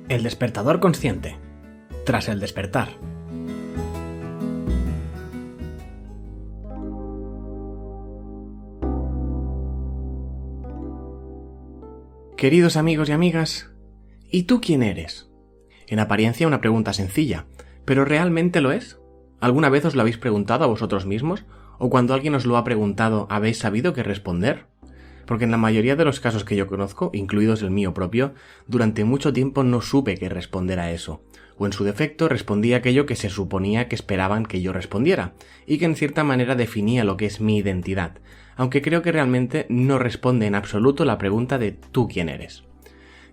El despertador consciente. Tras el despertar. Queridos amigos y amigas, ¿y tú quién eres? En apariencia una pregunta sencilla, ¿pero realmente lo es? ¿Alguna vez os lo habéis preguntado a vosotros mismos? ¿O cuando alguien os lo ha preguntado, habéis sabido qué responder? Porque en la mayoría de los casos que yo conozco, incluidos el mío propio, durante mucho tiempo no supe qué responder a eso, o en su defecto respondí aquello que se suponía que esperaban que yo respondiera, y que en cierta manera definía lo que es mi identidad, aunque creo que realmente no responde en absoluto la pregunta de ¿tú quién eres?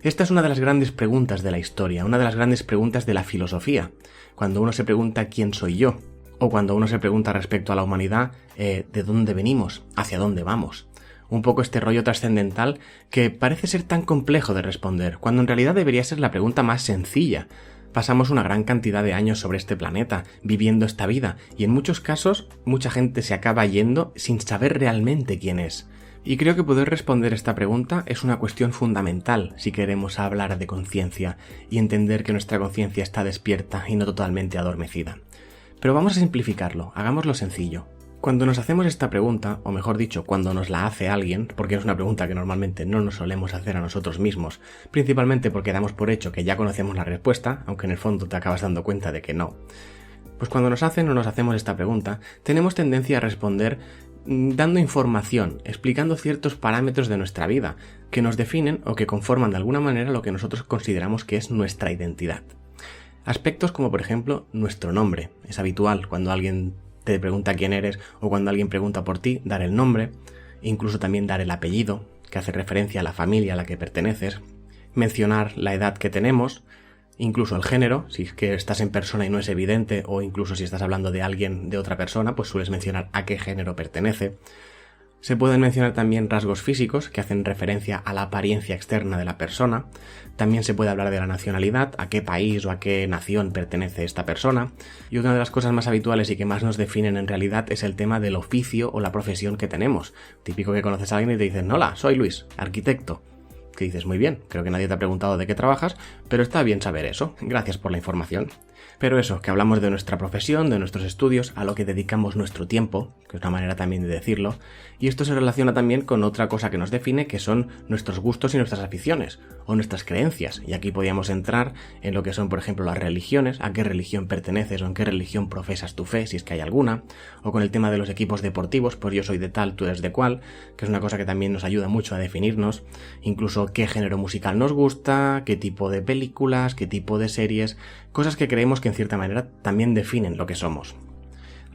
Esta es una de las grandes preguntas de la historia, una de las grandes preguntas de la filosofía, cuando uno se pregunta ¿quién soy yo? O cuando uno se pregunta respecto a la humanidad, ¿de dónde venimos? ¿Hacia dónde vamos? Un poco este rollo trascendental que parece ser tan complejo de responder, cuando en realidad debería ser la pregunta más sencilla. Pasamos una gran cantidad de años sobre este planeta, viviendo esta vida, y en muchos casos mucha gente se acaba yendo sin saber realmente quién es. Y creo que poder responder esta pregunta es una cuestión fundamental si queremos hablar de conciencia y entender que nuestra conciencia está despierta y no totalmente adormecida. Pero vamos a simplificarlo, hagámoslo sencillo. Cuando nos hacemos esta pregunta, o mejor dicho, cuando nos la hace alguien, porque es una pregunta que normalmente no nos solemos hacer a nosotros mismos, principalmente porque damos por hecho que ya conocemos la respuesta, aunque en el fondo te acabas dando cuenta de que no. Pues cuando nos hacen o nos hacemos esta pregunta, tenemos tendencia a responder dando información, explicando ciertos parámetros de nuestra vida, que nos definen o que conforman de alguna manera lo que nosotros consideramos que es nuestra identidad. Aspectos como por ejemplo nuestro nombre. Es habitual cuando alguien te pregunta quién eres o cuando alguien pregunta por ti, dar el nombre, incluso también dar el apellido, que hace referencia a la familia a la que perteneces, mencionar la edad que tenemos, incluso el género, si es que estás en persona y no es evidente, o incluso si estás hablando de alguien de otra persona, pues sueles mencionar a qué género pertenece. Se pueden mencionar también rasgos físicos que hacen referencia a la apariencia externa de la persona. También se puede hablar de la nacionalidad, a qué país o a qué nación pertenece esta persona. Y una de las cosas más habituales y que más nos definen en realidad es el tema del oficio o la profesión que tenemos. Típico que conoces a alguien y te dicen, hola, soy Luis, arquitecto. Que dices, muy bien, creo que nadie te ha preguntado de qué trabajas, pero está bien saber eso. Gracias por la información. Pero eso, que hablamos de nuestra profesión, de nuestros estudios, a lo que dedicamos nuestro tiempo, que es una manera también de decirlo, y esto se relaciona también con otra cosa que nos define, que son nuestros gustos y nuestras aficiones, o nuestras creencias, y aquí podríamos entrar en lo que son, por ejemplo, las religiones, a qué religión perteneces o en qué religión profesas tu fe, si es que hay alguna, o con el tema de los equipos deportivos, pues yo soy de tal, tú eres de cual, que es una cosa que también nos ayuda mucho a definirnos, incluso qué género musical nos gusta, qué tipo de películas, qué tipo de series, cosas que creemos que en cierta manera también definen lo que somos.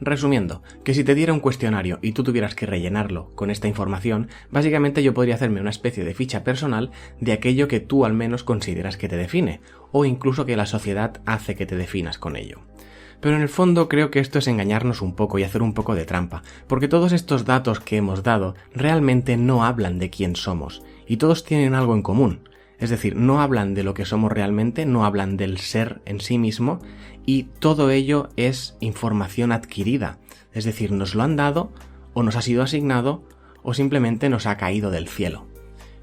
Resumiendo, que si te diera un cuestionario y tú tuvieras que rellenarlo con esta información, básicamente yo podría hacerme una especie de ficha personal de aquello que tú al menos consideras que te define, o incluso que la sociedad hace que te definas con ello. Pero en el fondo creo que esto es engañarnos un poco y hacer un poco de trampa, porque todos estos datos que hemos dado realmente no hablan de quién somos, y todos tienen algo en común. Es decir, no hablan de lo que somos realmente, no hablan del ser en sí mismo, y todo ello es información adquirida. Es decir, nos lo han dado, o nos ha sido asignado, o simplemente nos ha caído del cielo.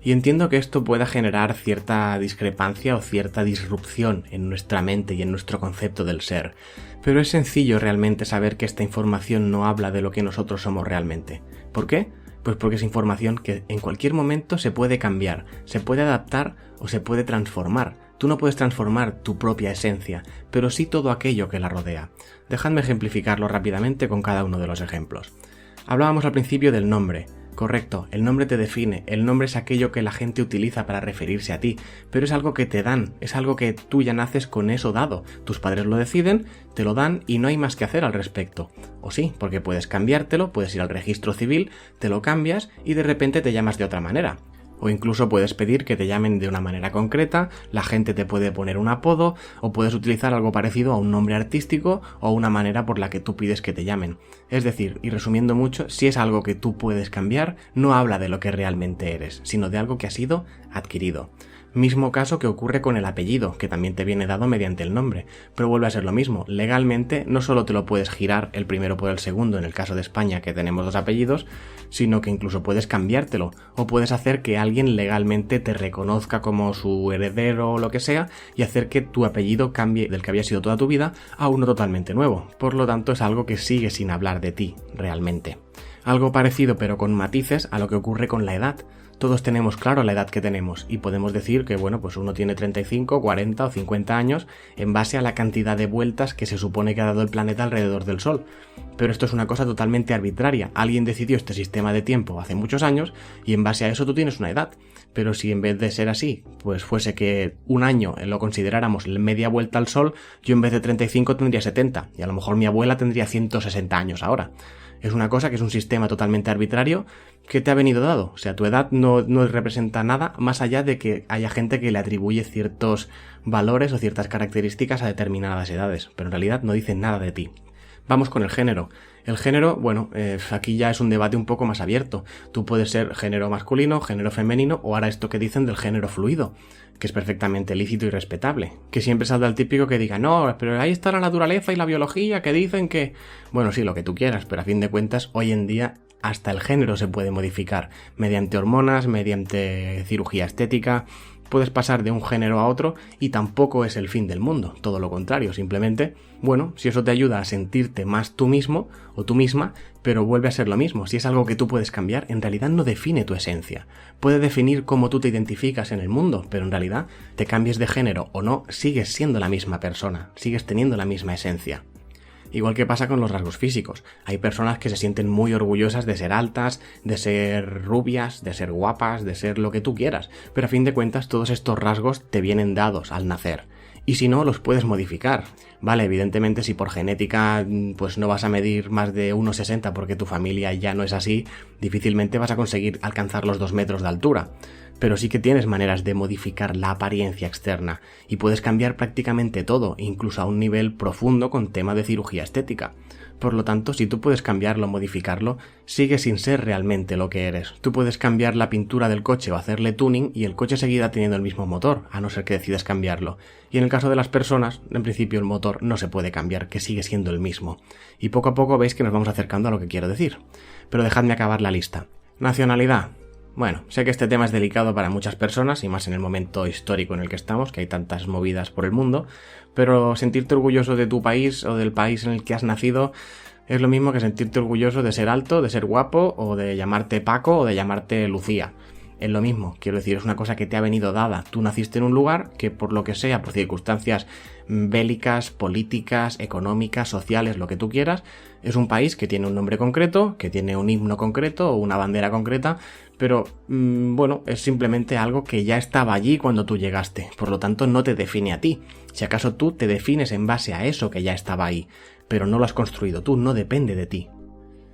Y entiendo que esto pueda generar cierta discrepancia o cierta disrupción en nuestra mente y en nuestro concepto del ser. Pero es sencillo realmente saber que esta información no habla de lo que nosotros somos realmente. ¿Por qué? Pues porque es información que en cualquier momento se puede cambiar, se puede adaptar o se puede transformar. Tú no puedes transformar tu propia esencia, pero sí todo aquello que la rodea. Dejadme ejemplificarlo rápidamente con cada uno de los ejemplos. Hablábamos al principio del nombre. Correcto, el nombre te define, el nombre es aquello que la gente utiliza para referirse a ti, pero es algo que te dan, es algo que tú ya naces con eso dado. Tus padres lo deciden, te lo dan y no hay más que hacer al respecto. O sí, porque puedes cambiártelo, puedes ir al registro civil, te lo cambias y de repente te llamas de otra manera. O incluso puedes pedir que te llamen de una manera concreta, la gente te puede poner un apodo, o puedes utilizar algo parecido a un nombre artístico o una manera por la que tú pides que te llamen. Es decir, y resumiendo mucho, si es algo que tú puedes cambiar, no habla de lo que realmente eres, sino de algo que ha sido adquirido. Mismo caso que ocurre con el apellido, que también te viene dado mediante el nombre, pero vuelve a ser lo mismo. Legalmente no solo te lo puedes girar el primero por el segundo en el caso de España, que tenemos 2 apellidos, sino que incluso puedes cambiártelo, o puedes hacer que alguien legalmente te reconozca como su heredero o lo que sea, y hacer que tu apellido cambie del que había sido toda tu vida a uno totalmente nuevo. Por lo tanto, es algo que sigue sin hablar de ti, realmente. Algo parecido pero con matices a lo que ocurre con la edad. Todos tenemos claro la edad que tenemos y podemos decir que pues uno tiene 35, 40 o 50 años en base a la cantidad de vueltas que se supone que ha dado el planeta alrededor del Sol. Pero esto es una cosa totalmente arbitraria. Alguien decidió este sistema de tiempo hace muchos años y en base a eso tú tienes una edad. Pero si en vez de ser así, pues fuese que un año lo consideráramos media vuelta al Sol, yo en vez de 35 tendría 70 y a lo mejor mi abuela tendría 160 años ahora. Es una cosa que es un sistema totalmente arbitrario que te ha venido dado. O sea, tu edad no representa nada más allá de que haya gente que le atribuye ciertos valores o ciertas características a determinadas edades, pero en realidad no dice nada de ti. Vamos con el género. El género, aquí ya es un debate un poco más abierto. Tú puedes ser género masculino, género femenino o ahora esto que dicen del género fluido, que es perfectamente lícito y respetable. Que siempre salga el típico que diga, no, pero ahí está la naturaleza y la biología que dicen que... Bueno, sí, lo que tú quieras, pero a fin de cuentas, hoy en día hasta el género se puede modificar mediante hormonas, mediante cirugía estética. Puedes pasar de un género a otro y tampoco es el fin del mundo, todo lo contrario, simplemente, si eso te ayuda a sentirte más tú mismo o tú misma, pero vuelve a ser lo mismo, si es algo que tú puedes cambiar, en realidad no define tu esencia. Puede definir cómo tú te identificas en el mundo, pero en realidad, te cambies de género o no, sigues siendo la misma persona, sigues teniendo la misma esencia. Igual que pasa con los rasgos físicos. Hay personas que se sienten muy orgullosas de ser altas, de ser rubias, de ser guapas, de ser lo que tú quieras, pero a fin de cuentas todos estos rasgos te vienen dados al nacer. Y si no, los puedes modificar. Vale, evidentemente si por genética pues no vas a medir más de 1,60 porque tu familia ya no es así, difícilmente vas a conseguir alcanzar los 2 metros de altura. Pero sí que tienes maneras de modificar la apariencia externa y puedes cambiar prácticamente todo, incluso a un nivel profundo con tema de cirugía estética. Por lo tanto, si tú puedes cambiarlo o modificarlo, sigue sin ser realmente lo que eres. Tú puedes cambiar la pintura del coche o hacerle tuning y el coche seguirá teniendo el mismo motor, a no ser que decidas cambiarlo. Y en el caso de las personas, en principio el motor no se puede cambiar, que sigue siendo el mismo. Y poco a poco veis que nos vamos acercando a lo que quiero decir. Pero dejadme acabar la lista. Nacionalidad. Bueno, sé que este tema es delicado para muchas personas y más en el momento histórico en el que estamos, que hay tantas movidas por el mundo, pero sentirte orgulloso de tu país o del país en el que has nacido es lo mismo que sentirte orgulloso de ser alto, de ser guapo o de llamarte Paco o de llamarte Lucía. Es lo mismo, quiero decir, es una cosa que te ha venido dada. Tú naciste en un lugar que por lo que sea, por circunstancias bélicas, políticas, económicas, sociales, lo que tú quieras, es un país que tiene un nombre concreto, que tiene un himno concreto o una bandera concreta, pero es simplemente algo que ya estaba allí cuando tú llegaste, por lo tanto no te define a ti. Si acaso tú te defines en base a eso que ya estaba ahí, pero no lo has construido tú, no depende de ti.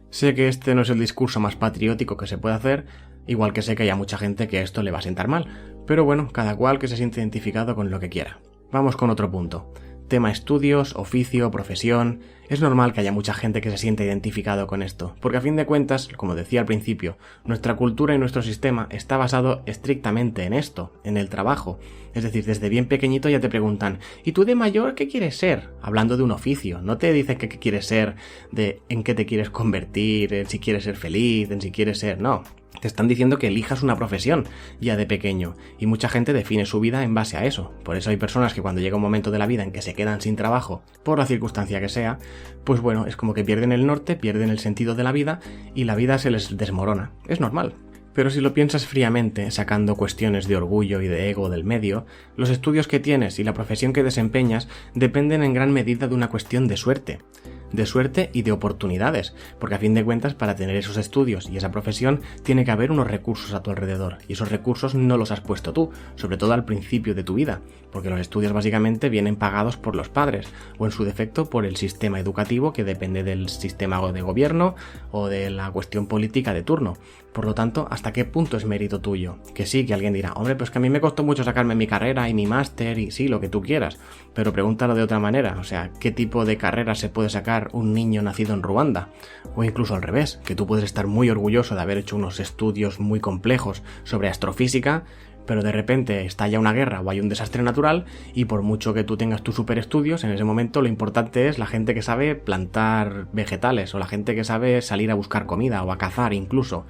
Sé que este no es el discurso más patriótico que se puede hacer, igual que sé que hay a mucha gente que esto le va a sentar mal, pero cada cual que se siente identificado con lo que quiera. Vamos con otro punto. Tema estudios, oficio, profesión... Es normal que haya mucha gente que se sienta identificado con esto, porque a fin de cuentas, como decía al principio, nuestra cultura y nuestro sistema está basado estrictamente en esto, en el trabajo. Es decir, desde bien pequeñito ya te preguntan, ¿y tú de mayor qué quieres ser? Hablando de un oficio, no te dicen qué quieres ser, de en qué te quieres convertir, en si quieres ser feliz, en si quieres ser... No, te están diciendo que elijas una profesión ya de pequeño, y mucha gente define su vida en base a eso. Por eso hay personas que cuando llega un momento de la vida en que se quedan sin trabajo, por la circunstancia que sea, pues es como que pierden el norte, pierden el sentido de la vida y la vida se les desmorona. Es normal. Pero si lo piensas fríamente, sacando cuestiones de orgullo y de ego del medio, los estudios que tienes y la profesión que desempeñas dependen en gran medida de una cuestión de suerte y de oportunidades, porque a fin de cuentas para tener esos estudios y esa profesión tiene que haber unos recursos a tu alrededor, y esos recursos no los has puesto tú, sobre todo al principio de tu vida, porque los estudios básicamente vienen pagados por los padres, o en su defecto por el sistema educativo que depende del sistema de gobierno o de la cuestión política de turno. Por lo tanto, ¿hasta qué punto es mérito tuyo? Que sí, que alguien dirá, hombre, pues que a mí me costó mucho sacarme mi carrera y mi máster y sí, lo que tú quieras, pero pregúntalo de otra manera, o sea, ¿qué tipo de carrera se puede sacar un niño nacido en Ruanda? O incluso al revés, que tú puedes estar muy orgulloso de haber hecho unos estudios muy complejos sobre astrofísica, pero de repente estalla una guerra o hay un desastre natural y por mucho que tú tengas tus super estudios, en ese momento lo importante es la gente que sabe plantar vegetales o la gente que sabe salir a buscar comida o a cazar incluso.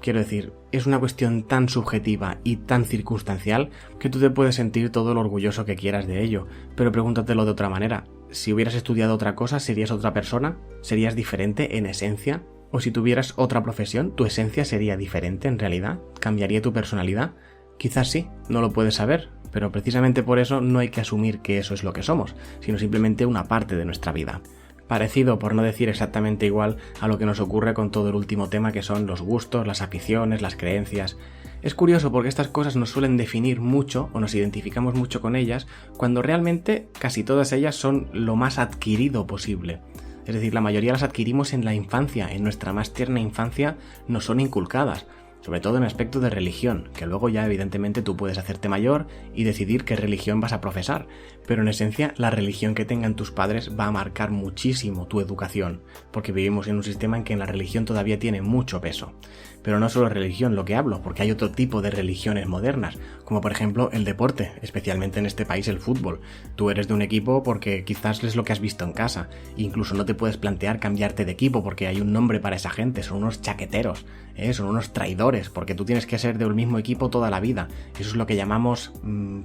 Quiero decir, es una cuestión tan subjetiva y tan circunstancial que tú te puedes sentir todo lo orgulloso que quieras de ello, pero pregúntatelo de otra manera. Si hubieras estudiado otra cosa, ¿serías otra persona? ¿Serías diferente en esencia? ¿O si tuvieras otra profesión, tu esencia sería diferente en realidad? ¿Cambiaría tu personalidad? Quizás sí, no lo puedes saber, pero precisamente por eso no hay que asumir que eso es lo que somos, sino simplemente una parte de nuestra vida. Parecido, por no decir exactamente igual, a lo que nos ocurre con todo el último tema que son los gustos, las aficiones, las creencias. Es curioso porque estas cosas nos suelen definir mucho o nos identificamos mucho con ellas cuando realmente casi todas ellas son lo más adquirido posible. Es decir, la mayoría las adquirimos en la infancia, en nuestra más tierna infancia nos son inculcadas. Sobre todo en aspecto de religión, que luego ya evidentemente tú puedes hacerte mayor y decidir qué religión vas a profesar, pero en esencia la religión que tengan tus padres va a marcar muchísimo tu educación, porque vivimos en un sistema en que la religión todavía tiene mucho peso. Pero no solo religión lo que hablo, porque hay otro tipo de religiones modernas, como por ejemplo el deporte, especialmente en este país el fútbol. Tú eres de un equipo porque quizás es lo que has visto en casa, incluso no te puedes plantear cambiarte de equipo porque hay un nombre para esa gente, son unos chaqueteros, son unos traidores, porque tú tienes que ser del mismo equipo toda la vida. Eso es lo que llamamos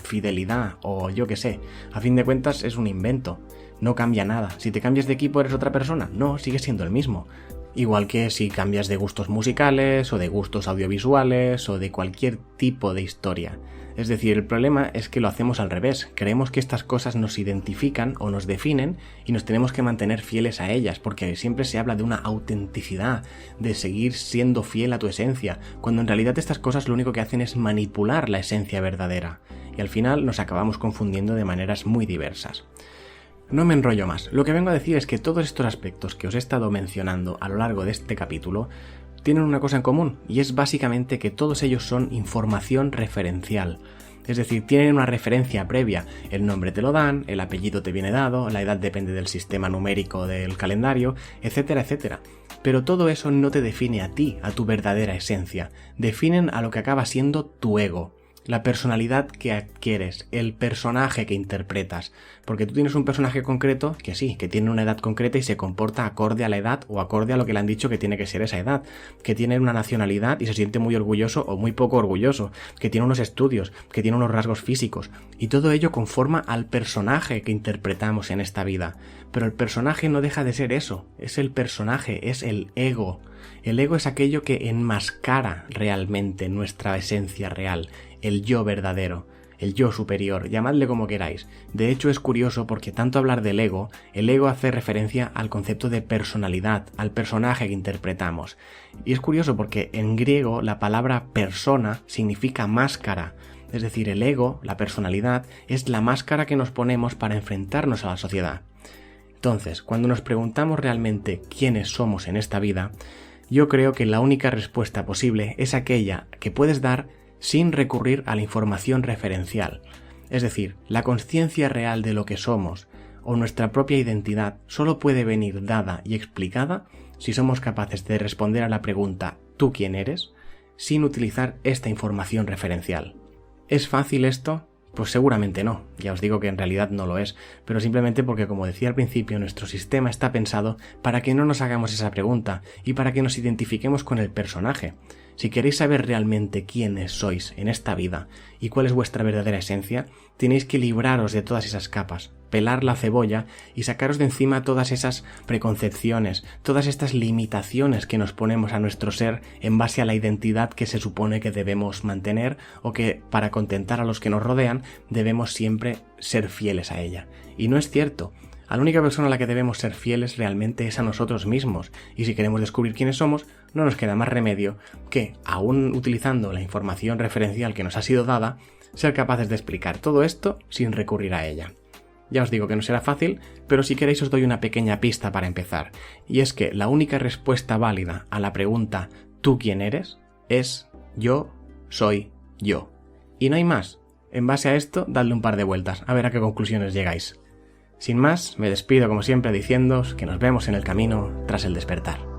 fidelidad o yo qué sé. A fin de cuentas es un invento, no cambia nada. Si te cambias de equipo eres otra persona, no, sigues siendo el mismo. Igual que si cambias de gustos musicales o de gustos audiovisuales o de cualquier tipo de historia. Es decir, el problema es que lo hacemos al revés. Creemos que estas cosas nos identifican o nos definen y nos tenemos que mantener fieles a ellas, porque siempre se habla de una autenticidad, de seguir siendo fiel a tu esencia, cuando en realidad estas cosas lo único que hacen es manipular la esencia verdadera. Y al final nos acabamos confundiendo de maneras muy diversas. No me enrollo más. Lo que vengo a decir es que todos estos aspectos que os he estado mencionando a lo largo de este capítulo tienen una cosa en común, y es básicamente que todos ellos son información referencial. Es decir, tienen una referencia previa. El nombre te lo dan, el apellido te viene dado, la edad depende del sistema numérico del calendario, etcétera, etcétera. Pero todo eso no te define a ti, a tu verdadera esencia. Definen a lo que acaba siendo tu ego. La personalidad que adquieres, el personaje que interpretas, porque tú tienes un personaje concreto que sí, que tiene una edad concreta y se comporta acorde a la edad o acorde a lo que le han dicho que tiene que ser esa edad, que tiene una nacionalidad y se siente muy orgulloso o muy poco orgulloso, que tiene unos estudios, que tiene unos rasgos físicos, y todo ello conforma al personaje que interpretamos en esta vida. Pero el personaje no deja de ser eso, es el personaje, es el ego. El ego es aquello que enmascara realmente nuestra esencia real, el yo verdadero, el yo superior, llamadle como queráis. De hecho es curioso porque tanto hablar del ego, el ego hace referencia al concepto de personalidad, al personaje que interpretamos. Y es curioso porque en griego la palabra persona significa máscara. Es decir, el ego, la personalidad, es la máscara que nos ponemos para enfrentarnos a la sociedad. Entonces, cuando nos preguntamos realmente quiénes somos en esta vida, yo creo que la única respuesta posible es aquella que puedes dar sin recurrir a la información referencial. Es decir, la conciencia real de lo que somos o nuestra propia identidad solo puede venir dada y explicada si somos capaces de responder a la pregunta ¿tú quién eres?, sin utilizar esta información referencial. ¿Es fácil esto? Pues seguramente no, ya os digo que en realidad no lo es, pero simplemente porque, como decía al principio, nuestro sistema está pensado para que no nos hagamos esa pregunta y para que nos identifiquemos con el personaje. Si queréis saber realmente quiénes sois en esta vida y cuál es vuestra verdadera esencia, tenéis que libraros de todas esas capas, pelar la cebolla y sacaros de encima todas esas preconcepciones, todas estas limitaciones que nos ponemos a nuestro ser en base a la identidad que se supone que debemos mantener o que, para contentar a los que nos rodean, debemos siempre ser fieles a ella. Y no es cierto. A la única persona a la que debemos ser fieles realmente es a nosotros mismos, y si queremos descubrir quiénes somos, no nos queda más remedio que, aún utilizando la información referencial que nos ha sido dada, ser capaces de explicar todo esto sin recurrir a ella. Ya os digo que no será fácil, pero si queréis os doy una pequeña pista para empezar, y es que la única respuesta válida a la pregunta ¿tú quién eres?, es yo soy yo. Y no hay más. En base a esto, dadle un par de vueltas, a ver a qué conclusiones llegáis. Sin más, me despido como siempre diciéndoos que nos vemos en el camino tras el despertar.